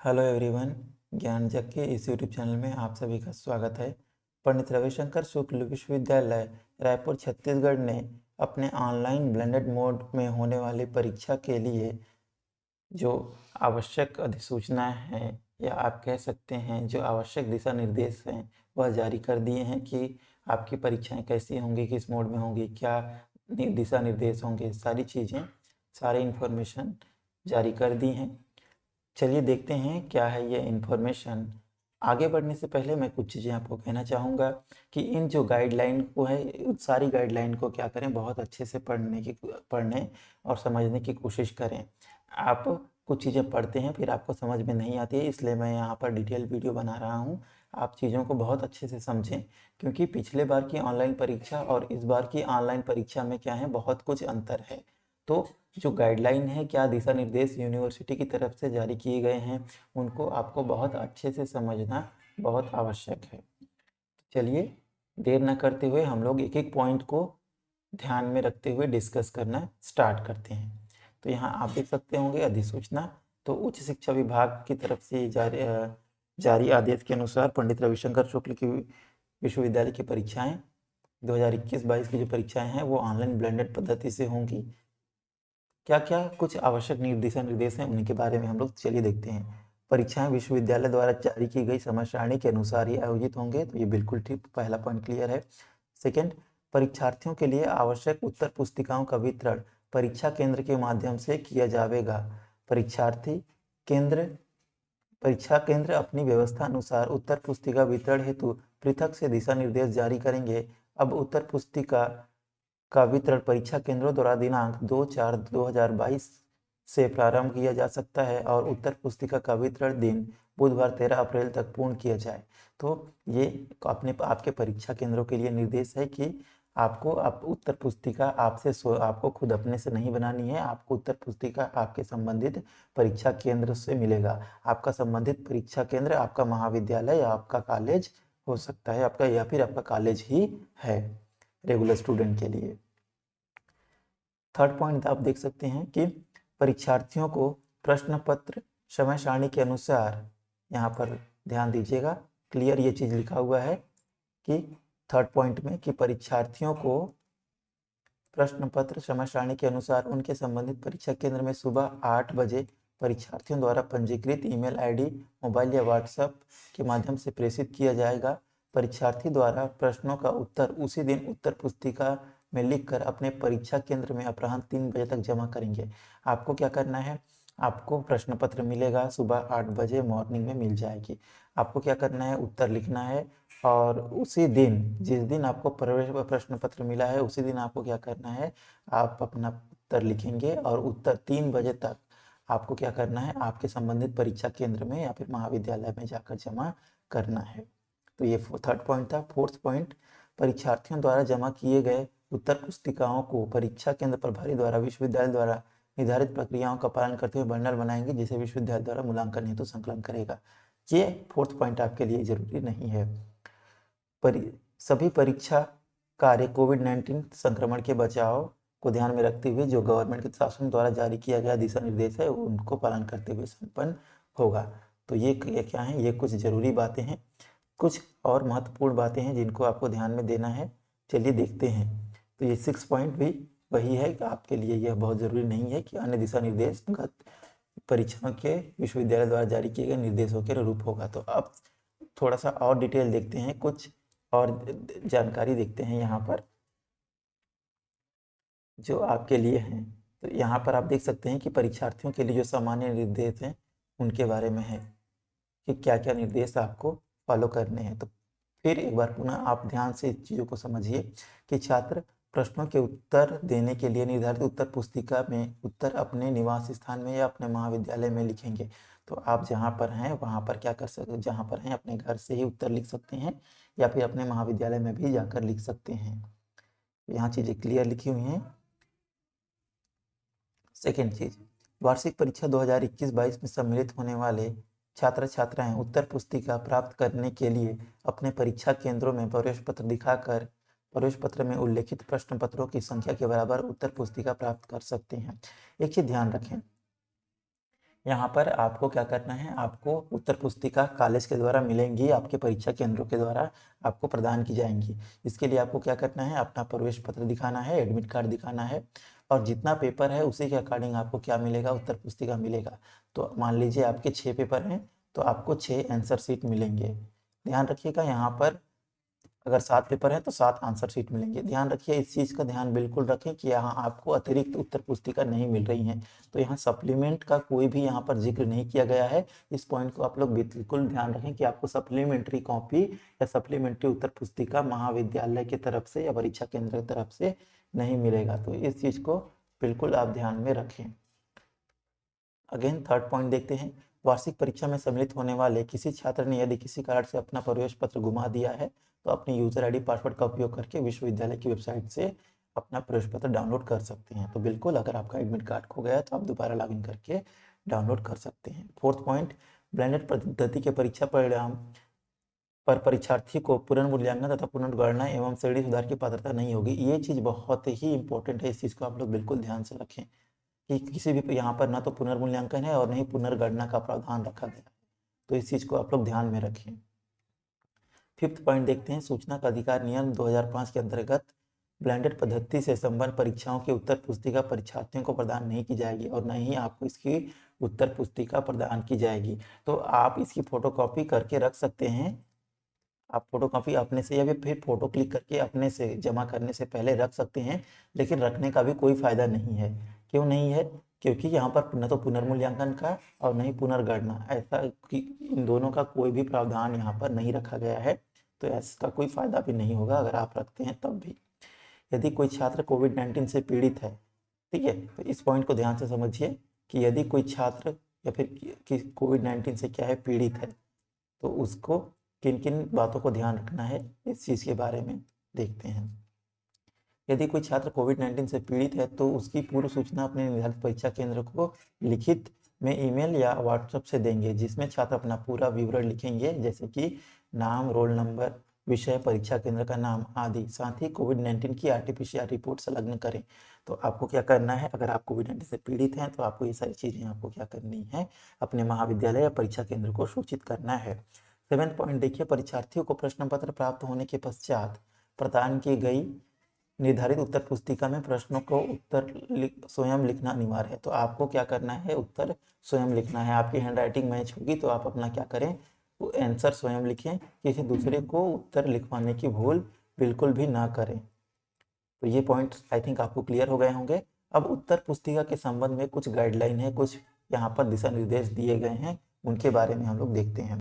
Hello everyone. ज्ञान जग के इस यूट्यूब चैनल में आप सभी का स्वागत है। पंडित रविशंकर शुक्ल विश्वविद्यालय रायपुर छत्तीसगढ़ ने अपने ऑनलाइन ब्लेंडेड मोड में होने वाली परीक्षा के लिए जो आवश्यक अधिसूचना है या आप कह सकते हैं जो आवश्यक दिशा निर्देश हैं वह जारी कर दिए हैं कि आपकी परीक्षाएं कैसी होंगी, किस मोड में होंगी, क्या दिशा निर्देश होंगे, सारी चीज़ें, सारे इन्फॉर्मेशन जारी कर दी हैं। चलिए देखते हैं क्या है ये इन्फॉर्मेशन। आगे बढ़ने से पहले मैं कुछ चीज़ें आपको कहना चाहूँगा कि इन जो गाइडलाइन को है, उन सारी गाइडलाइन को क्या करें, बहुत अच्छे से पढ़ने और समझने की कोशिश करें। आप कुछ चीज़ें पढ़ते हैं फिर आपको समझ में नहीं आती है, इसलिए मैं यहाँ पर डिटेल वीडियो बना रहा हूँ। आप चीज़ों को बहुत अच्छे से समझें, क्योंकि पिछले बार की ऑनलाइन परीक्षा और इस बार की ऑनलाइन परीक्षा में क्या है, बहुत कुछ अंतर है। तो जो गाइडलाइन है, क्या दिशा निर्देश यूनिवर्सिटी की तरफ से जारी किए गए हैं, उनको आपको बहुत अच्छे से समझना बहुत आवश्यक है। चलिए देर न करते हुए हम लोग एक एक पॉइंट को ध्यान में रखते हुए डिस्कस करना स्टार्ट करते हैं। तो यहाँ आप देख सकते होंगे अधिसूचना। तो उच्च शिक्षा विभाग की तरफ से जारी आदेश के अनुसार पंडित रविशंकर शुक्ल की विश्वविद्यालय की परीक्षाएं 2021-22 की जो परीक्षाएं हैं वो ऑनलाइन ब्लेंडेड पद्धति से होंगी। क्या क्या कुछ आवश्यक दिशा निर्देश हैं उनके बारे में हम लोग चलिए देखते हैं। परीक्षाएं विश्वविद्यालय द्वारा जारी की गई समय सारणी के अनुसार ही आयोजित होंगे, तो ये बिल्कुल ठीक, पहला पॉइंट क्लियर है। सेकंड, परीक्षार्थियों के लिए आवश्यक उत्तर पुस्तिकाओं का वितरण परीक्षा केंद्र के माध्यम से किया जाएगा। परीक्षार्थी केंद्र परीक्षा केंद्र अपनी व्यवस्था अनुसार उत्तर पुस्तिका वितरण हेतु पृथक से दिशा निर्देश जारी करेंगे। अब उत्तर पुस्तिका का वितरण परीक्षा केंद्रों द्वारा दिनांक 2/4/2022 से प्रारंभ किया जा सकता है और उत्तर पुस्तिका का वितरण दिन बुधवार 13 अप्रैल तक पूर्ण किया जाए। तो ये अपने आपके परीक्षा केंद्रों के लिए निर्देश है कि आप उत्तर पुस्तिका आपको खुद अपने से नहीं बनानी है। आपको उत्तर पुस्तिका आपके संबंधित परीक्षा केंद्र से मिलेगा। आपका संबंधित परीक्षा केंद्र आपका महाविद्यालय या आपका कॉलेज हो सकता है, आपका या फिर आपका कॉलेज ही है रेगुलर स्टूडेंट के लिए। थर्ड पॉइंट आप देख सकते हैं कि परीक्षार्थियों को प्रश्न पत्र समय सारणी के अनुसार, यहाँ पर ध्यान दीजिएगा, क्लियर ये चीज़ लिखा हुआ है कि थर्ड पॉइंट में कि परीक्षार्थियों को प्रश्न पत्र समय सारणी के अनुसार उनके संबंधित परीक्षा केंद्र में सुबह 8 बजे परीक्षार्थियों द्वारा पंजीकृत ईमेल आईडी, मोबाइल या व्हाट्सएप के माध्यम से प्रेषित किया जाएगा। परीक्षार्थी द्वारा प्रश्नों का उत्तर उसी दिन उत्तर पुस्तिका में लिखकर अपने परीक्षा केंद्र में अपराह्न 3 बजे तक जमा करेंगे। आपको क्या करना है, आपको प्रश्न पत्र मिलेगा सुबह 8 बजे, मॉर्निंग में मिल जाएगी। आपको क्या करना है, उत्तर लिखना है और उसी दिन, जिस दिन आपको प्रवेश प्रश्न पत्र मिला है उसी दिन आपको क्या करना है, आप अपना उत्तर लिखेंगे और उत्तर 3 बजे तक आपको क्या करना है, आपके संबंधित परीक्षा केंद्र में या फिर महाविद्यालय में जाकर जमा करना है। तो ये थर्ड पॉइंट था। फोर्थ पॉइंट, परीक्षार्थियों द्वारा जमा किए गए उत्तर पुस्तिकाओं को परीक्षा केंद्र प्रभारी द्वारा विश्वविद्यालय द्वारा निर्धारित प्रक्रियाओं का पालन करते हुए बंडल बनाएंगे, जिसे विश्वविद्यालय द्वारा मूल्यांकन हेतु संकलन करेगा। ये फोर्थ पॉइंट आपके लिए जरूरी नहीं है। सभी परीक्षा कार्य कोविड-19 संक्रमण के बचाव को ध्यान में रखते हुए जो गवर्नमेंट के शासन द्वारा जारी किया गया दिशा निर्देश है उनको पालन करते हुए संपन्न होगा। तो ये क्या है, ये कुछ जरूरी बातें हैं। कुछ और महत्वपूर्ण बातें हैं जिनको आपको ध्यान में देना है, चलिए देखते हैं। तो ये 6 पॉइंट भी वही है कि आपके लिए यह बहुत ज़रूरी नहीं है कि अन्य दिशा निर्देश परीक्षाओं के विश्वविद्यालय द्वारा जारी किए गए निर्देशों के अनुरूप होगा। तो अब थोड़ा सा और डिटेल देखते हैं, कुछ और जानकारी देखते हैं यहाँ पर जो आपके लिए हैं। तो यहाँ पर आप देख सकते हैं कि परीक्षार्थियों के लिए जो सामान्य निर्देश हैं उनके बारे में है कि क्या क्या निर्देश आपको फॉलो करने हैं। तो फिर एक बार पुनः आप ध्यान से इस चीज़ों को समझिए कि छात्र प्रश्नों के उत्तर देने के लिए निर्धारित उत्तर पुस्तिका में उत्तर अपने निवास स्थान में या अपने महाविद्यालय में लिखेंगे। तो आप जहाँ पर हैं वहाँ पर क्या कर सकते, जहाँ पर हैं अपने घर से ही उत्तर लिख सकते हैं या फिर अपने महाविद्यालय में भी जाकर लिख सकते हैं। यहाँ चीज़ें क्लियर लिखी हुई हैं। सेकेंड चीज, वार्षिक परीक्षा 2021-22 में सम्मिलित होने वाले छात्र छात्राएं उत्तर पुस्तिका प्राप्त करने के लिए अपने परीक्षा केंद्रों में प्रवेश पत्र दिखाकर प्रवेश पत्र में उल्लेखित प्रश्न पत्रों की संख्या के बराबर उत्तर पुस्तिका प्राप्त कर सकते हैं। एक चीज ध्यान रखें यहाँ पर आपको क्या करना है, आपको उत्तर पुस्तिका कॉलेज के द्वारा मिलेंगी, आपके परीक्षा केंद्रों के द्वारा आपको प्रदान की जाएंगी। इसके लिए आपको क्या करना है, अपना प्रवेश पत्र दिखाना है, एडमिट कार्ड दिखाना है, और जितना पेपर है उसी के अकॉर्डिंग आपको क्या मिलेगा, उत्तर पुस्तिका मिलेगा। तो मान लीजिए आपके 6 पेपर हैं तो आपको 6 आंसर शीट मिलेंगे। ध्यान रखिएगा, यहाँ पर अगर 7 पेपर है तो 7 आंसर शीट मिलेंगे। ध्यान रखिए, इस चीज़ का ध्यान बिल्कुल रखें कि यहाँ आपको अतिरिक्त उत्तर पुस्तिका नहीं मिल रही हैं। तो यहाँ सप्लीमेंट का कोई भी यहाँ पर जिक्र नहीं किया गया है। इस पॉइंट को आप लोग बिल्कुल ध्यान रखें कि आपको सप्लीमेंट्री कॉपी या सप्लीमेंट्री उत्तर पुस्तिका महाविद्यालय की तरफ से या परीक्षा केंद्र की तरफ से नहीं मिलेगा। तो इस चीज़ को बिल्कुल आप ध्यान में रखें। अगेन थर्ड पॉइंट देखते हैं। वार्षिक परीक्षा में सम्मिलित होने वाले किसी छात्र ने यदि किसी कारण से अपना प्रवेश पत्र गुमा दिया है तो अपनी यूजर आईडी पासवर्ड का उपयोग करके विश्वविद्यालय की वेबसाइट से अपना प्रवेश पत्र डाउनलोड कर सकते हैं। तो बिल्कुल, अगर आपका एडमिट कार्ड खो गया है तो आप दोबारा लॉगिन करके डाउनलोड कर सकते हैं। फोर्थ पॉइंट, ब्लेंडेड पद्धति के परीक्षा परिणाम पर परीक्षार्थी को पुनर्मूल्यांकन तथा पुनर्गणना एवं श्रेणी सुधार की पात्रता नहीं होगी। ये चीज़ बहुत ही इंपॉर्टेंट है, इस चीज़ को आप लोग बिल्कुल ध्यान से रखें कि किसी भी यहाँ पर ना तो पुनर्मूल्यांकन है और नहीं पुनर्गणना का प्रावधान रखा गया है। तो इस चीज़ को आप लोग ध्यान में रखें। फिफ्थ पॉइंट देखते हैं। सूचना का अधिकार नियम 2005 के अंतर्गत ब्लेंडेड पद्धति से संबंध परीक्षाओं की उत्तर पुस्तिका परीक्षार्थियों को प्रदान नहीं की जाएगी और न ही आपको इसकी उत्तर पुस्तिका प्रदान की जाएगी। तो आप इसकी फोटोकॉपी करके रख सकते हैं। आप फोटोकॉपी अपने से या फिर फोटो क्लिक करके अपने से जमा करने से पहले रख सकते हैं, लेकिन रखने का भी कोई फायदा नहीं है। क्यों नहीं है? क्योंकि यहाँ पर न तो पुनर्मूल्यांकन का और न ही पुनर्गणना, ऐसा कि इन दोनों का कोई भी प्रावधान यहाँ पर नहीं रखा गया है। तो इसका कोई फायदा भी नहीं होगा अगर आप रखते हैं तब भी। यदि कोई छात्र कोविड-19 से पीड़ित है, ठीक है, तो इस पॉइंट को ध्यान से समझिए कि यदि कोई छात्र या फिर कोविड-19 से क्या है, पीड़ित है, तो उसको किन किन बातों को ध्यान रखना है इस चीज़ के बारे में देखते हैं। यदि कोई छात्र कोविड-19 से पीड़ित है तो उसकी पूर्व सूचना अपने निर्धारित परीक्षा केंद्र को लिखित में ईमेल या व्हाट्सएप से देंगे, जिसमें छात्र अपना पूरा विवरण लिखेंगे, जैसे कि नाम, रोल नंबर, विषय, परीक्षा केंद्र का नाम आदि। साथ ही कोविड-19 की RT-PCR रिपोर्ट संलग्न करें। तो आपको क्या करना है, अगर आप कोविड-19 से पीड़ित हैं तो आपको ये सारी चीज़ें आपको क्या करनी है, अपने महाविद्यालय या परीक्षा केंद्र को सूचित करना है। 7वां पॉइंट देखिए। परीक्षार्थियों को प्रश्न पत्र प्राप्त होने के पश्चात प्रदान की गई निर्धारित उत्तर पुस्तिका में प्रश्नों को उत्तर स्वयं लिखना अनिवार्य है। तो आपको क्या करना है, उत्तर स्वयं लिखना है। आपकी हैंडराइटिंग मैच होगी तो आप अपना क्या करें, वो आंसर स्वयं लिखें, किसी दूसरे को उत्तर लिखवाने की भूल बिल्कुल भी ना करें। तो ये पॉइंट्स आई थिंक आपको क्लियर हो गए होंगे। अब उत्तर पुस्तिका के संबंध में कुछ गाइडलाइन है, कुछ यहाँ पर दिशा निर्देश दिए गए हैं, उनके बारे में हम लोग देखते हैं।